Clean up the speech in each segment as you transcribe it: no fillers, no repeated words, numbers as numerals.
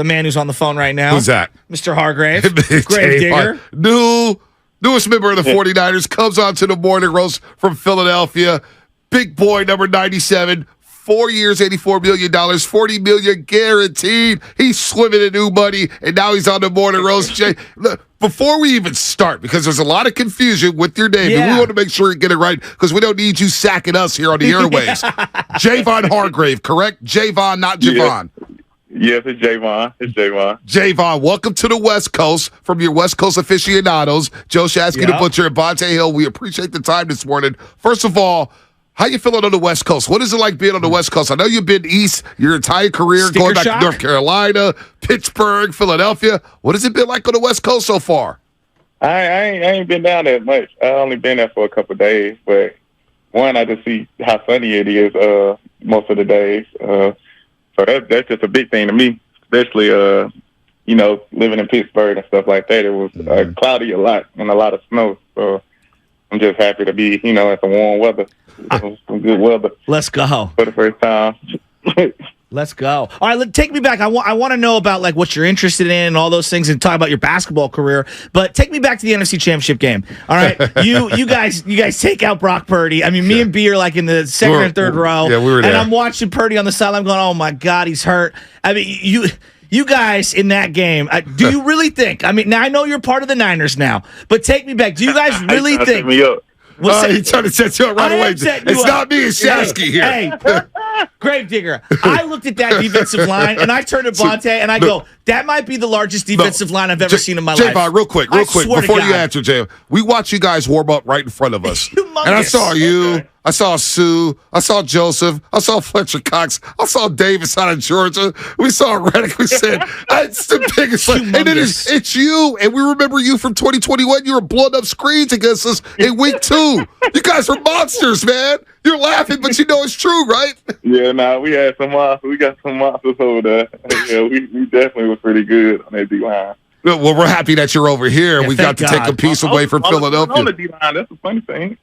the man who's on the phone right now. Who's that? Mr. Hargrave, grave digger. Newest member of the 49ers, comes onto the morning roast from Philadelphia. Big boy, number 97. 4 years, $84 million, $40 million guaranteed. He's swimming in new money, and now he's on the morning roast. Jay, look, before we even start, because there's a lot of confusion with your name, and we want to make sure you get it right, because we don't need you sacking us here on the airwaves. Javon Hargrave, correct? Javon, not Javon. Yes, it's Javon. Javon, welcome to the West Coast from your West Coast aficionados. Joe Shasky, the Butcher, and Bonta Hill. We appreciate the time this morning. First of all, how you feeling on the West Coast? What is it like being on the West Coast? I know you've been east your entire career, going back to North Carolina, Pittsburgh, Philadelphia. What has it been like on the West Coast so far? I ain't been down that much. I only been there for a couple of days, but one, I just see how sunny it is most of the days. So that's just a big thing to me, especially living in Pittsburgh and stuff like that. It was cloudy a lot and a lot of snow. So I'm just happy to be, in some warm weather. Some good weather. Let's go. For the first time. Let's go. All right, take me back. I want to know about like what you're interested in and all those things, and talk about your basketball career. But take me back to the NFC Championship game. All right, you guys take out Brock Purdy. I mean, me and B are like in the second and third row. Yeah, we were there. And I'm watching Purdy on the sideline, going, "Oh my God, he's hurt." I mean, you guys in that game, do you really think? I mean, now I know you're part of the Niners now, but take me back. Do you guys really think? Set me up. He's trying to set you up right away. It's not me, it's Shasky here. Hey, grave digger. I looked at that defensive line, and I turned to Bonta, and I go, that might be the largest defensive line I've ever seen in my life. Javon, real quick, before you answer, Javon, we watched you guys warm up right in front of us. Humongous. And I saw you. I saw Sue. I saw Joseph. I saw Fletcher Cox. I saw Davis out of Georgia. We saw Reddick. We said, it's the biggest. And then it's you. And we remember you from 2021. You were blowing up screens against us in week 2. You guys were monsters, man. You're laughing, but you know it's true, right? Yeah, we had some monsters. We got some monsters over there. Yeah, we definitely was pretty good on that D-line. Well, we're happy that you're over here. We got to take a piece away from Philadelphia. On the D-line, that's a funny thing.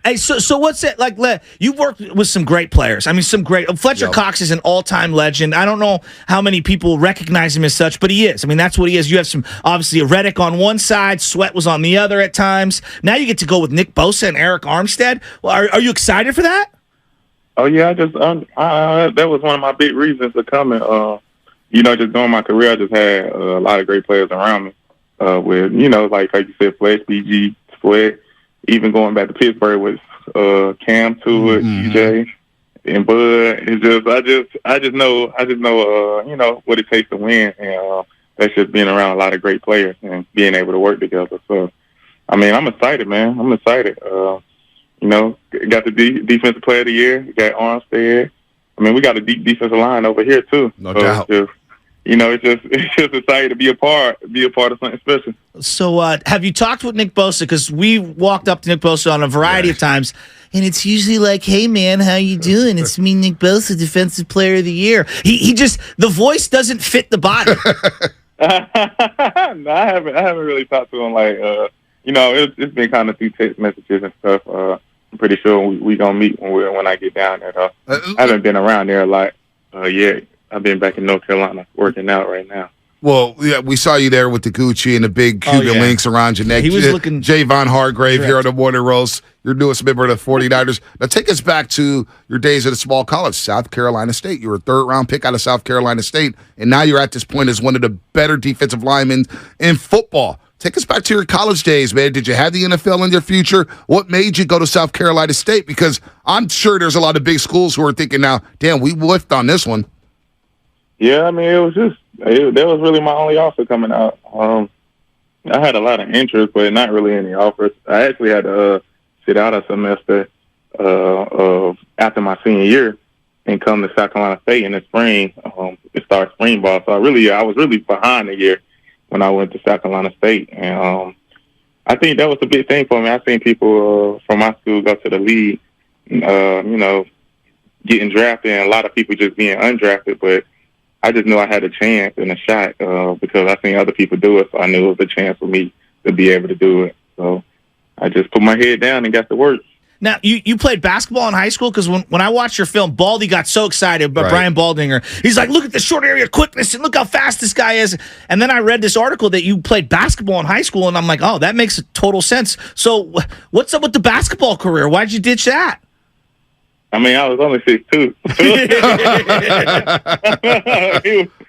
Hey, so what's it like? You've worked with some great players. I mean, some great. Fletcher Cox is an all-time legend. I don't know how many people recognize him as such, but he is. I mean, that's what he is. You have obviously a Reddick on one side, Sweat was on the other at times. Now you get to go with Nick Bosa and Eric Armstead. Well, are you excited for that? Oh yeah, that was one of my big reasons for coming. Just during my career, I just had a lot of great players around me. With like you said, Fletch, BG, Sweat. Even going back to Pittsburgh with Cam Stewart, TJ, and Bud, I just know what it takes to win, and that's just being around a lot of great players and being able to work together. So, I mean, I'm excited, man. I'm excited. Got the defensive player of the year. We got Armstead. I mean, we got a deep defensive line over here too. No doubt. It's just exciting to be a part of something special. So, have you talked with Nick Bosa? Because we walked up to Nick Bosa on a variety of times, and it's usually like, "Hey, man, how you doing? It's me, Nick Bosa, Defensive Player of the Year." He just the voice doesn't fit the body. No, I haven't really talked to him. Like, it's been kind of through text messages and stuff. I'm pretty sure we gonna meet when I get down there. Though I haven't been around there a lot yet. I've been back in North Carolina working out right now. Well, yeah, we saw you there with the Gucci and the big Cuban links around your neck. He was looking Javon Hargrave here on the Morning Roast, your newest member of the 49ers. Now take us back to your days at a small college, South Carolina State. You were a third-round pick out of South Carolina State, and now you're at this point as one of the better defensive linemen in football. Take us back to your college days, man. Did you have the NFL in your future? What made you go to South Carolina State? Because I'm sure there's a lot of big schools who are thinking now, damn, we whiffed on this one. Yeah, I mean, that was really my only offer coming out. I had a lot of interest, but not really any offers. I actually had to sit out a semester after my senior year and come to South Carolina State in the spring to start spring ball. So I was really behind a year when I went to South Carolina State, and I think that was a big thing for me. I've seen people from my school go to the league, getting drafted, and a lot of people just being undrafted, but I just knew I had a chance and a shot because I seen other people do it, so I knew it was a chance for me to be able to do it. So I just put my head down and got to work. Now, you played basketball in high school? Because when I watched your film, Baldy got so excited about Brian Baldinger. He's like, look at the short area quickness and look how fast this guy is. And then I read this article that you played basketball in high school, and I'm like, oh, that makes total sense. So what's up with the basketball career? Why'd you ditch that? I mean, I was only 6'2".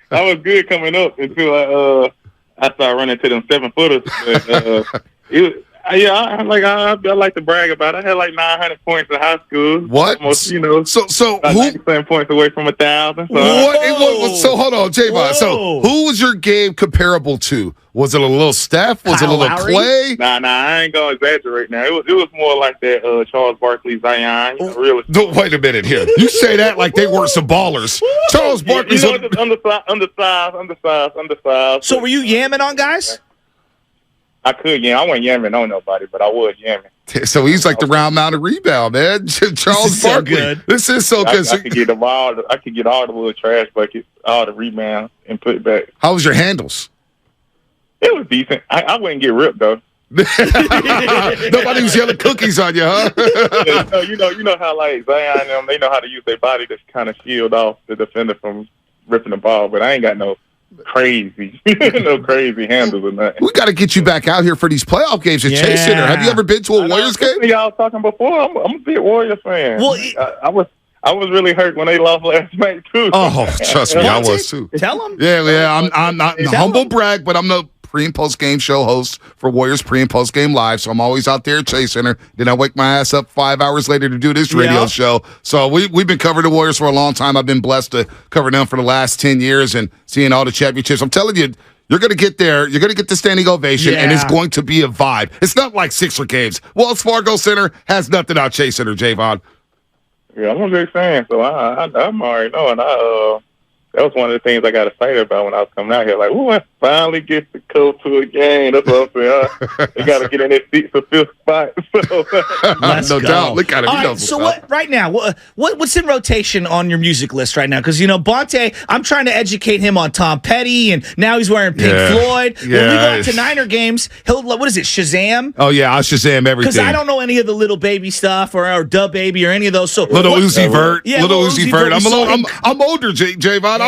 I was good coming up until I started running to them 7-footers. I like to brag about it. I had like 900 points in high school. What? Almost, so who? 97 points away from 1,000. So hold on, Javon. So who was your game comparable to? Was it a little Steph? Was it a little Clay? Nah, I ain't gonna exaggerate now. It was more like that Charles Barkley, Zion. Really. Wait a minute here. You say that like they weren't some ballers. Charles Barkley's undersized. So were you yamming on guys? I could yam. I wasn't yamming on nobody, but I was yamming. So he's like the round mounted rebound, man. Charles Barkley. So good. This is so good. I could get them all. I could get all the little trash buckets, all the rebounds, and put it back. How was your handles? It was decent. I wouldn't get ripped though. Nobody was yelling cookies on you, huh? You know how like Zion and them, they know how to use their body to kind of shield off the defender from ripping the ball, but I ain't got no crazy handles or nothing. We got to get you back out here for these playoff games at Chase Center. Have you ever been to a Warriors game? Y'all talking before? I'm a big Warriors fan. Well, I was really hurt when they lost last night too. Oh, trust me, I was too. Tell them. Yeah. I'm not humble brag, but I'm the pre and post game show host for Warriors pre and post game live. So I'm always out there at Chase Center. Then I wake my ass up 5 hours later to do this radio show. So we've been covering the Warriors for a long time. I've been blessed to cover them for the last 10 years and seeing all the championships. I'm telling you, you're going to get there. You're going to get the standing ovation, and it's going to be a vibe. It's not like Sixer games. Wells Fargo Center has nothing on Chase Center, Javon. Yeah, I'm a big fan, so I'm already knowing. That was one of the things I got excited about when I was coming out here. Like, I finally get to go to a game. That's what I'm saying. They got to get in their seats for fifth spot. So. No doubt. Look at him. All right, so right now, what's in rotation on your music list right now? Because, Bonta, I'm trying to educate him on Tom Petty, and now he's wearing Pink Floyd. Yeah. When we go out to Niner games, what is it, Shazam? Oh, yeah, I'll Shazam everything. Because I don't know any of the Little Baby stuff or Dub Baby or any of those. So Little Uzi Vert. Yeah, Little Uzi Vert. I'm older, Javon. Yeah.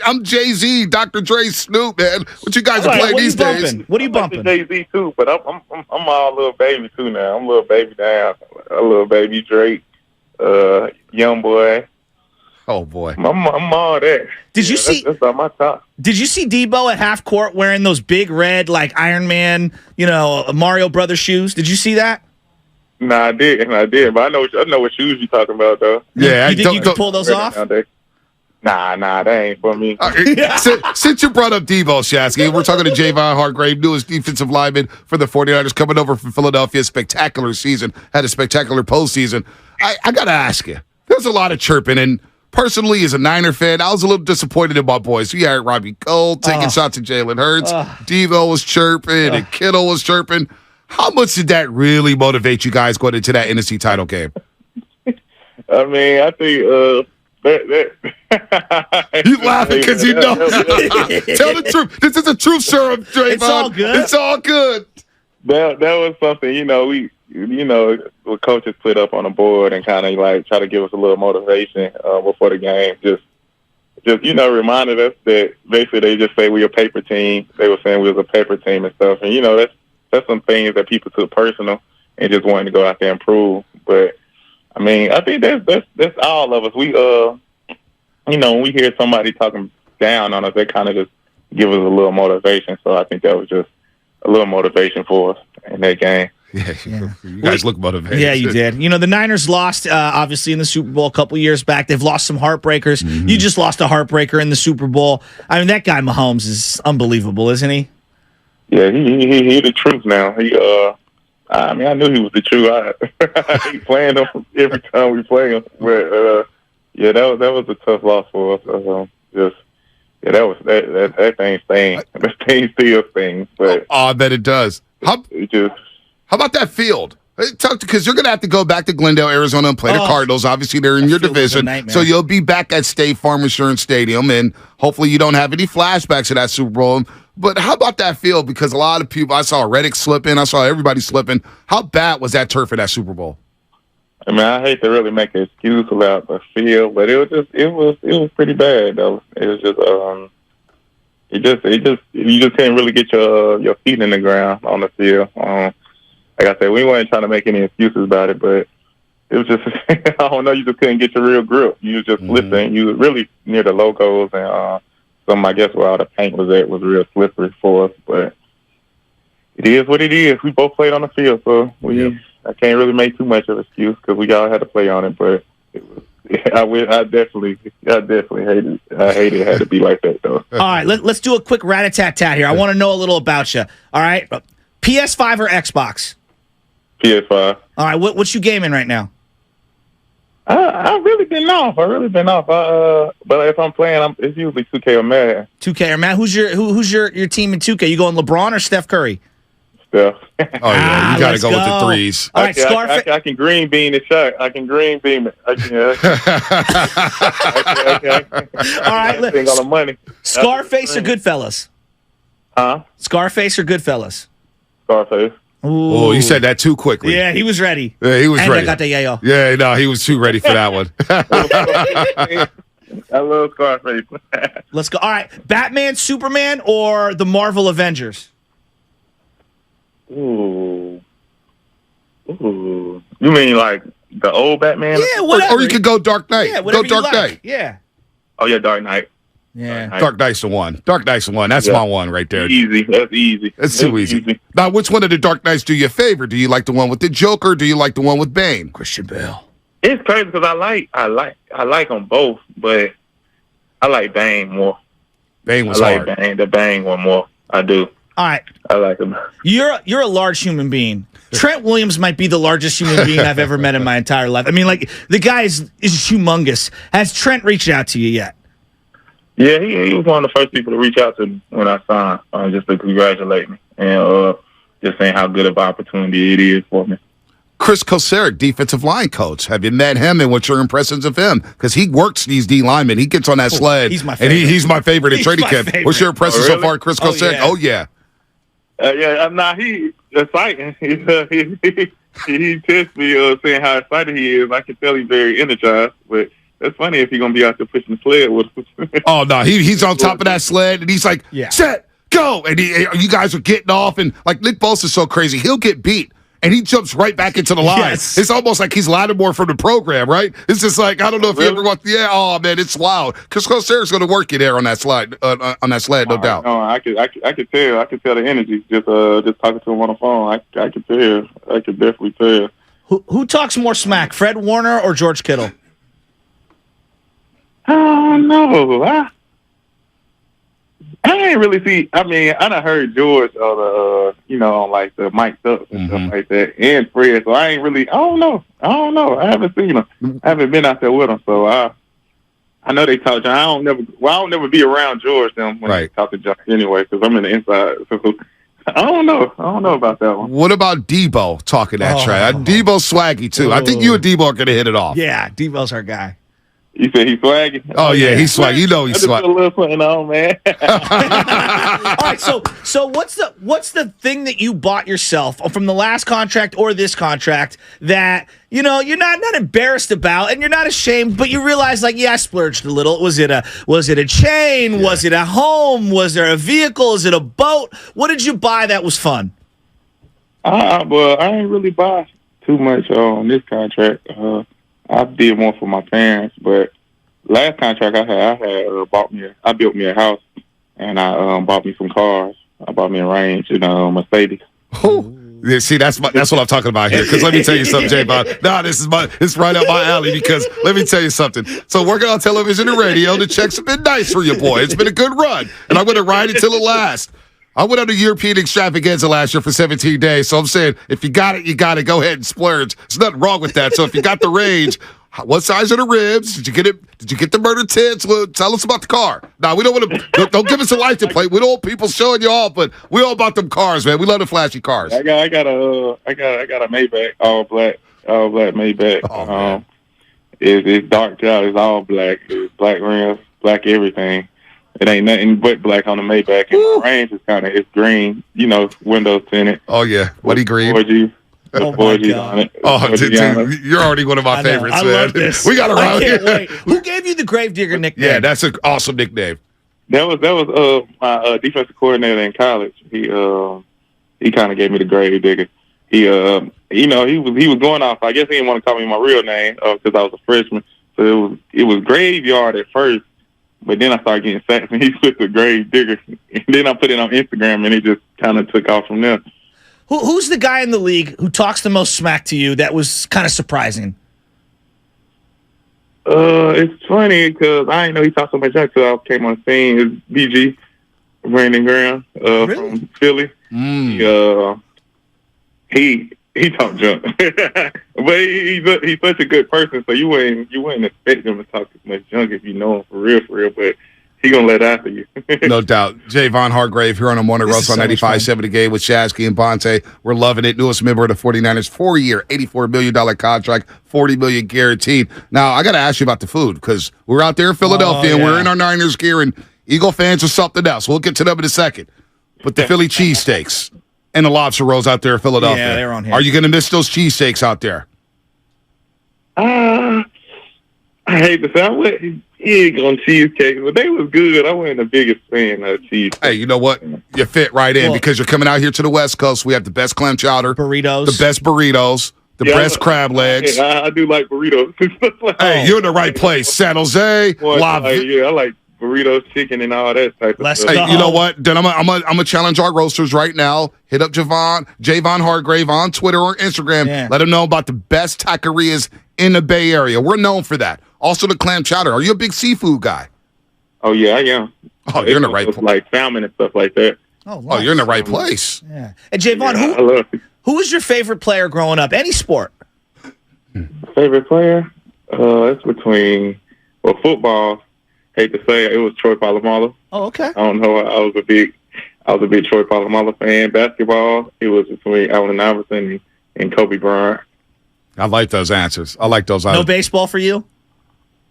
I'm Jay-Z, Dr. Dre, Snoop, man. What you guys are playing these days? What are you bumping? Jay-Z too, but I'm all Little Baby too now. I'm Little Baby down. A Little Baby Drake, Young Boy. Oh boy, I'm all that. Did you see? That's on my top. Did you see Debo at half court wearing those big red like Iron Man, Mario Brothers shoes? Did you see that? Nah, I did, but I know what shoes you talking about though. Yeah, you think you could pull those off? Nah, that ain't for me. Since you brought up Debo, Shasky, we're talking to Javon Hargrave, newest defensive lineman for the 49ers, coming over from Philadelphia. Spectacular season, had a spectacular postseason. I got to ask you, there's a lot of chirping, and personally, as a Niner fan, I was a little disappointed in my boys. We had Robbie Gold taking shots at Jalen Hurts. Debo was chirping, and Kittle was chirping. How much did that really motivate you guys going into that NFC title game? I mean, I think you laughing because you know. Tell the truth. This is a truth serum, Javon. It's all good. It's all good. That was something, what coaches put up on the board and kind of like try to give us a little motivation before the game. Just reminded us that basically they just say we're a paper team. They were saying we was a paper team and stuff, and that's some things that people took personal and just wanted to go out there and prove. But I mean, I think that's all of us. We when we hear somebody talking down on us, they kind of just give us a little motivation. So I think that was just a little motivation for us in that game. Yeah. You guys look motivated. Yeah, you did. The Niners lost, obviously, in the Super Bowl a couple years back. They've lost some heartbreakers. Mm-hmm. You just lost a heartbreaker in the Super Bowl. I mean, that guy Mahomes is unbelievable, isn't he? Yeah, he the truth now. I knew he was the truth. I keep playing him every time we play him. But that was a tough loss for us. That thing stings. That thing still stings. But I bet it does. How about that field? Because you're going to have to go back to Glendale, Arizona, and play the Cardinals. Obviously, they're in your division, so you'll be back at State Farm Insurance Stadium, and hopefully you don't have any flashbacks of that Super Bowl. But how about that field? Because a lot of people, I saw Reddick slipping, I saw everybody slipping. How bad was that turf at that Super Bowl? I mean, I hate to really make an excuse about the field, but it was pretty bad though. It was just you just can't really get your feet in the ground on the field. Like I said, we weren't trying to make any excuses about it, but it was just I don't know. You just couldn't get your real grip. You was just slipping. You was really near the logos and I guess where all the paint was at was real slippery for us. But it is what it is. We both played on the field, so I can't really make too much of an excuse because we all had to play on it. But it was, I definitely hated it had to be like that though. All right, let's do a quick rat-a-tat-tat here. I want to know a little about you. All right, PS5 or Xbox? PS5. All right, what you gaming right now? I've really been off. But if I'm playing, it's usually 2K or Madden. 2K or Madden. Who's your team in 2K? You going LeBron or Steph Curry? Steph. Oh yeah, you got to go with the threes. All right, Scarface. I can green bean the shot. I can green beam it. All right, think on the money. Scarface or Goodfellas? Huh? Scarface or Goodfellas? Scarface. Oh, you said that too quickly. Yeah, he was ready. Yeah, he was and ready. I got the yayo. Yeah, no, he was too ready for that one. I love Scarface. Let's go. All right, Batman, Superman, or the Marvel Avengers? Ooh. You mean like the old Batman? Yeah, whatever. Or you could go Dark Knight. Yeah, go whatever Dark you like. Knight. Yeah. Oh yeah, Dark Knight. Yeah. Dark Knight's the one. Dark Knight's the one. That's my one right there. Easy. That's easy. It's too easy. Now, which one of the Dark Knights do you favor? Do you like the one with the Joker? Or do you like the one with Bane? Christian Bale. It's crazy because I like them both, but I like Bane more. Bane was I hard. like Bane, the Bane one more. I do. All right. I like him. You're a large human being. Trent Williams might be the largest human being I've ever met in my entire life. I mean, like, the guy is humongous. Has Trent reached out to you yet? Yeah, he was one of the first people to reach out to me when I signed, just to congratulate me and just saying how good of an opportunity it is for me. Chris Kosaric, defensive line coach. Have you met him and what's your impressions of him? Because he works these D linemen. He gets on that sled. He's my and favorite. He's my favorite in training camp. What's your impressions so far, Chris Kosaric? Oh, yeah. He's exciting. He tests me saying how excited he is. I can tell he's very energized, but that's funny if you're going to be out there pushing the sled with him. Oh, no, he's on top of that sled, and he's like, set, go. And you guys are getting off, and like Nick Bosa's so crazy, he'll get beat, and he jumps right back into the line. Yes. It's almost like he's Lattimore from the program, right? It's just like, I don't know if you ever watched, oh, man, it's wild. Because Kosaric's going to work you there on that sled, no doubt. No, I could tell. I could tell the energy just talking to him on the phone. I could tell. I could definitely tell. Who talks more smack, Fred Warner or George Kittle? Oh no, I ain't really see. I mean, I done heard George on on like the mic'd up and stuff like that, and Fred. So I ain't really. I don't know. I haven't seen him. I haven't been out there with him. So I know they talk. I don't never be around George them when they talk to John anyway, because I'm in the inside. So I don't know. I don't know about that one. What about Debo talking that trash? Debo's swaggy too. I think you and Debo are going to hit it off. Yeah, Debo's our guy. You said he's swaggy? Oh, yeah, he's swaggy. You know he's swaggy. I just put a little something on, man. All right, so what's the thing that you bought yourself from the last contract or this contract that, you're not embarrassed about and you're not ashamed, but you realize, like, I splurged a little. Was it a chain? Yeah. Was it a home? Was there a vehicle? Is it a boat? What did you buy that was fun? Well, I didn't really buy too much on this contract. I did more for my parents, but last contract I built me a house, and I bought me some cars. I bought me a Range and a Mercedes. Yeah, see, that's what I'm talking about here. Because let me tell you something, Javon. It's right up my alley. Because let me tell you something. So working on television and radio, the checks have been nice for you, boy. It's been a good run, and I'm going to ride it till it lasts. I went on a European extravaganza last year for 17 days, so I'm saying if you got it, you got to go ahead and splurge. There's nothing wrong with that. So if you got the range, what size are the ribs? Did you get it? Did you get the murder tits? Well, tell us about the car. Now we don't want to. Don't give us a license plate. We don't want people showing you off, but we all about them cars, man. We love the flashy cars. I got a Maybach, all black Maybach. Oh, it's dark out. It's all black. It's black rims, black everything. It ain't nothing but black on the Maybach. And the Range is it's green, windows tinted. Oh, yeah. What green? Oh, my 4G God. on it. Oh, 4G on it. dude, you're already one of my I know. favorites, I man. love this. We got around I can't here. wait. Who gave you the Gravedigger nickname? Yeah, that's an awesome nickname. That was my defensive coordinator in college. He kind of gave me the grave digger. He was going off. I guess he didn't want to call me my real name because I was a freshman. So it was graveyard at first, but then I started getting sacked and he switched to grave digger. And then I put it on Instagram and it just kind of took off from there. Who's the guy in the league who talks the most smack to you that was kind of surprising? It's funny because I didn't know he talked so much until I came on the scene. It's BG, Brandon Graham, Really? from Philly. He talked junk, but he's such a good person, so you wouldn't expect him to talk as much junk if you know him for real. But he gonna let after you. No doubt. Javon Hargrave here on the Morning This Roast is on so much 95.7 The Game with Shasky and Bonta. We're loving it. Newest member of the 49ers, 4-year, $84 million contract, $40 million guaranteed. Now, I got to ask you about the food because we're out there in Philadelphia and we're in our Niners gear, and Eagle fans are something else. We'll get to them in a second. But the Philly cheesesteaks and the lobster rolls out there in Philadelphia. Yeah, they're on here. Are you going to miss those cheesesteaks out there? I hate to say I wasn't big on cheesecake, but they was good. I wasn't the biggest fan of cheesecake. Hey, you know what? You fit right in Well- because you're coming out here to the West Coast. We have the best clam chowder, Burritos. the best burritos, the best crab legs. I do like burritos and stuff like Hey, that. you're in the right place. San Jose, Boy, La I like burritos, chicken, and all that type of Let's stuff. go. Hey, you know what? Then I'm gonna challenge our roasters right now. Hit up Javon Hargrave on Twitter or Instagram. Yeah. Let him know about the best taquerias in the Bay Area. We're known for that. Also, the clam chowder. Are you a big seafood guy? Oh yeah, I am. Oh, you're in the right place. Like salmon and stuff like that. Oh, you're in the right place. Yeah. And Javon, I love it. who was your favorite player growing up? Any sport? Favorite player? It's between football. Hate to say it was Troy Polamalu. Oh, okay. I don't know. I was a big Troy Polamalu fan. Basketball, it was between Allen Iverson and Kobe Bryant. I like those answers. I like those. No baseball for you?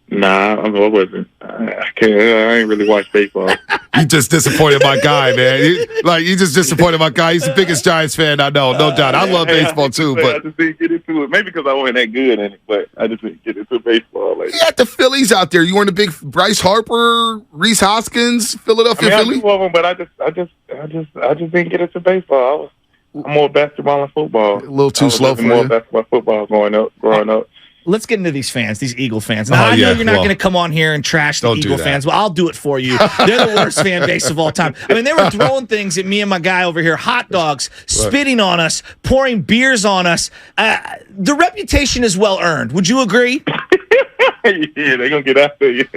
Nah, I wasn't. I can't. I ain't really watch baseball. You just disappointed my guy, man. You just disappointed my guy. He's the biggest Giants fan I know, no doubt. I love baseball too, I but just didn't get into it. Maybe because I wasn't that good in it, but I just didn't get into baseball. Like, you got the Phillies out there. You weren't a big Bryce Harper, Reese Hoskins, Philadelphia I Philly. knew of them, but I just didn't get into baseball. I'm more basketball and football. A little too slow for more you. basketball, football growing up. Let's get into these fans, these Eagle fans. Now, Oh, I know yeah, you're not well, going to come on here and trash the don't do Eagle that. fans, but I'll do it for you. They're the worst fan base of all time. I mean, they were throwing things at me and my guy over here, hot dogs, spitting on us, pouring beers on us. The reputation is well earned. Would you agree? Yeah, they're gonna get after you.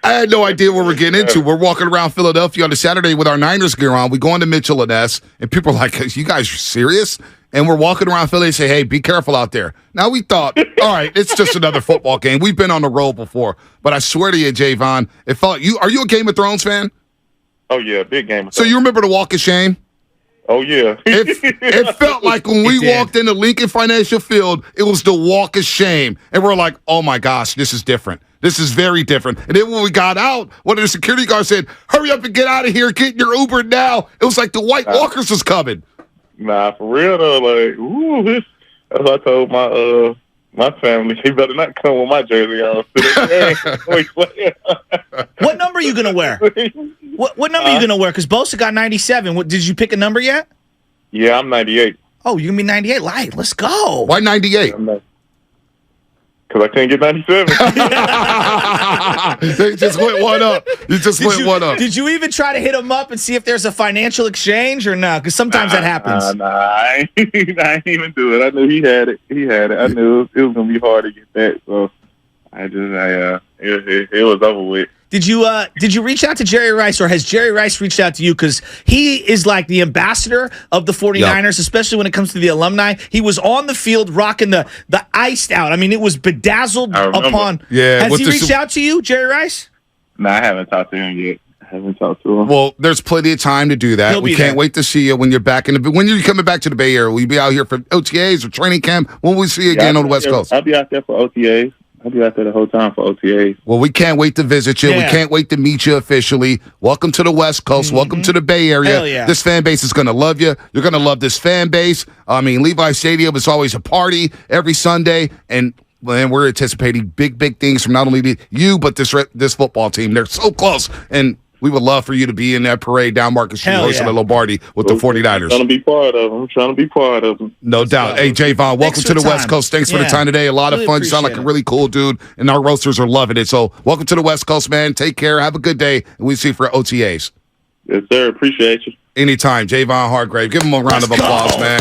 I had no idea what we're getting into. We're walking around Philadelphia on a Saturday with our Niners gear on. We go into Mitchell and S, and people are like, you guys are serious? And we're walking around Philly and say, hey, be careful out there. Now we thought, all right, it's just another football game. We've been on the road before. But I swear to you, Javon, it felt are you a Game of Thrones fan? Oh yeah, big game. So you remember the Walk of Shame? Oh yeah. It felt like when we walked into Lincoln Financial Field, it was the Walk of Shame. And we're like, oh my gosh, this is different. This is very different. And then when we got out, one of the security guards said, hurry up and get out of here. Get in your Uber now. It was like the White Walkers was coming. Nah, for real though. Like, ooh, that's what I told my family. He better not come with my jersey on. What number are you going to wear? What number are you going to wear? Because Bosa got 97. Did you pick a number yet? Yeah, I'm 98. Oh, you're going to be 98. Light. Let's go. Why 98? Because I can't get 97. They just went one up. You just went one up. Did you even try to hit him up and see if there's a financial exchange or no? Because sometimes that happens. Nah, I ain't even do it. I knew he had it. I knew it was gonna be hard to get that. So it was over with. Did you reach out to Jerry Rice, or has Jerry Rice reached out to you? Because he is like the ambassador of the 49ers, especially when it comes to the alumni. He was on the field rocking the iced out. I mean, it was bedazzled upon. Yeah. Has he reached out to you, Jerry Rice? No, I haven't talked to him yet. Well, there's plenty of time to do that. We can't wait to see you when you're back when you're coming back to the Bay Area. Will you be out here for OTAs or training camp? When will we see you again on the West Coast? I'll be out there for OTAs. I'll be out there the whole time for OTAs. Well, we can't wait to visit you. Yeah. We can't wait to meet you officially. Welcome to the West Coast. Welcome to the Bay Area. Hell yeah. This fan base is going to love you. You're going to love this fan base. I mean, Levi Stadium is always a party every Sunday, and we're anticipating big things from not only you, but this football team. They're so close, and we would love for you to be in that parade down Market Street, Hell hosting yeah. a Lombardi with the 49ers. I'm trying to be part of them. No doubt. Hey, Javon, welcome for to the the West time. Coast. Thanks for the Yeah. time today. A lot of Really fun. You sound like a appreciate really cool dude, and our roasters are loving it. So welcome to the West Coast, man. Take care. Have a good day, and we'll see you for OTAs. Yes, sir. Appreciate you. Anytime. Javon Hargrave. Give him a round of applause, man.